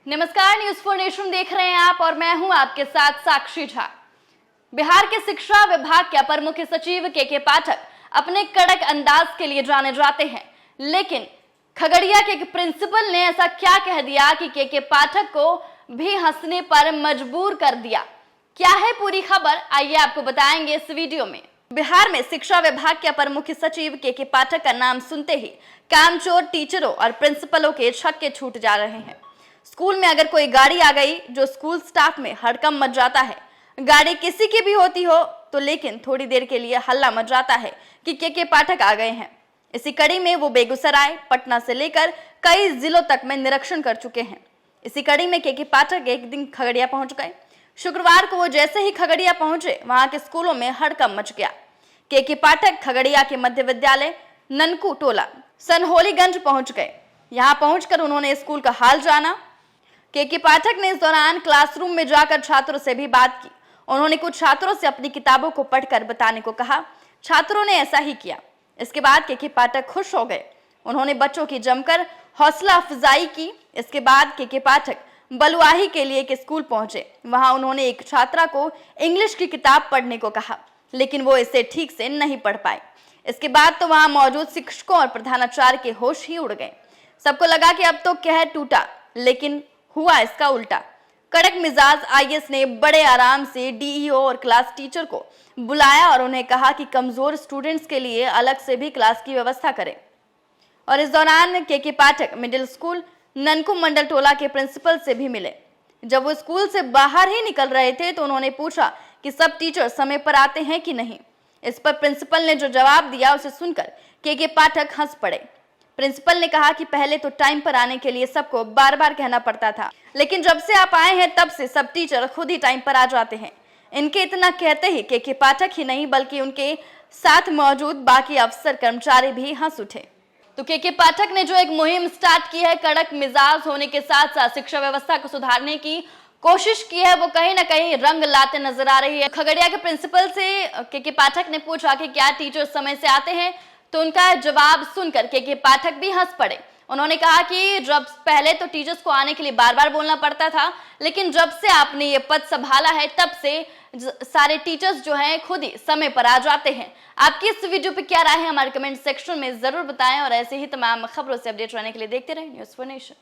नमस्कार, news for nation देख रहे हैं आप और मैं हूं आपके साथ साक्षी झा। बिहार के शिक्षा विभाग के अपर मुख्य सचिव के पाठक अपने कड़क अंदाज के लिए जाने जाते हैं, लेकिन खगड़िया के एक प्रिंसिपल ने ऐसा क्या कह दिया कि के पाठक को भी हंसने पर मजबूर कर दिया। क्या है पूरी खबर, आइए आपको बताएंगे इस वीडियो में। बिहार में शिक्षा विभाग के अपर मुख्य सचिव के पाठक का नाम सुनते ही कामचोर टीचरों और प्रिंसिपलों के छक्के छूट जा रहे हैं। स्कूल में अगर कोई गाड़ी आ गई जो स्कूल स्टाफ में हड़कंप मच जाता है, गाड़ी किसी की भी होती हो तो, लेकिन थोड़ी देर के लिए हल्ला मच जाता है कि के पाठक आ गए हैं। इसी कड़ी में वो बेगूसराय, पटना से लेकर कई जिलों तक में निरीक्षण कर चुके हैं। इसी कड़ी में के पाठक एक दिन खगड़िया पहुंच गए। शुक्रवार को वो जैसे ही खगड़िया पहुंचे, वहां के स्कूलों में हड़कंप मच गया। के पाठक खगड़िया के मध्य विद्यालय ननकू टोला सनहोलीगंज पहुंच गए। यहाँ पहुंचकर उन्होंने स्कूल का हाल जाना। के पाठक ने इस दौरान क्लासरूम में जाकर छात्रों से भी बात की। उन्होंने कुछ छात्रों से अपनी किताबों को पढ़कर बताने को कहा। छात्रों ने ऐसा ही किया। इसके बाद के पाठक खुश हो गए। उन्होंने बच्चों की जमकर हौसला अफजाई की। इसके बाद के पाठक बलुआही के लिए एक स्कूल पहुंचे। वहां उन्होंने एक छात्रा को इंग्लिश की किताब पढ़ने को कहा, लेकिन वो इसे ठीक से नहीं पढ़ पाए। इसके बाद तो वहां मौजूद शिक्षकों और प्रधानाचार्य के होश ही उड़ गए। सबको लगा कि अब तो कहर टूटा, लेकिन हुआ इसका उल्टा। कड़क मिजाज आईएएस ने बड़े आराम से डीईओ और क्लास टीचर को बुलाया और उन्हें कहा कि कमजोर स्टूडेंट्स के लिए अलग से भी क्लास की व्यवस्था करें। और इस दौरान के पाठक मिडिल स्कूल ननकू मंडल टोला के प्रिंसिपल से भी मिले। जब वो स्कूल से बाहर ही निकल रहे थे तो उन्होंने पूछा कि सब टीचर समय पर आते हैं कि नहीं। इस पर प्रिंसिपल ने जो जवाब दिया उसे सुनकर के पाठक हंस पड़े। प्रिंसिपल ने कहा कि पहले तो टाइम पर आने के लिए सबको बार बार कहना पड़ता था, लेकिन जब से आप आए हैं तब से सब टीचर खुद ही टाइम पर आ जाते हैं। इनके इतना कहते ही के पाठक ही नहीं बल्कि उनके साथ मौजूद बाकी अफसर कर्मचारी भी हंस उठे। तो के पाठक ने जो एक मुहिम स्टार्ट की है, कड़क मिजाज होने के साथ साथ शिक्षा व्यवस्था को सुधारने की कोशिश की है, वो कहीं ना कहीं रंग लाते नजर आ रही है। खगड़िया के प्रिंसिपल से के पाठक ने पूछा कि क्या टीचर समय से आते हैं, तो उनका जवाब सुनकर के पाठक भी हंस पड़े। उन्होंने कहा कि जब पहले तो टीचर्स को आने के लिए बार बार बोलना पड़ता था, लेकिन जब से आपने ये पद संभाला है तब से सारे टीचर्स जो हैं खुद ही समय पर आ जाते हैं। आपकी इस वीडियो पे क्या राय है, हमारे कमेंट सेक्शन में जरूर बताएं और ऐसे ही तमाम खबरों से अपडेट रहने के लिए देखते रहें न्यूज फॉर नेशन।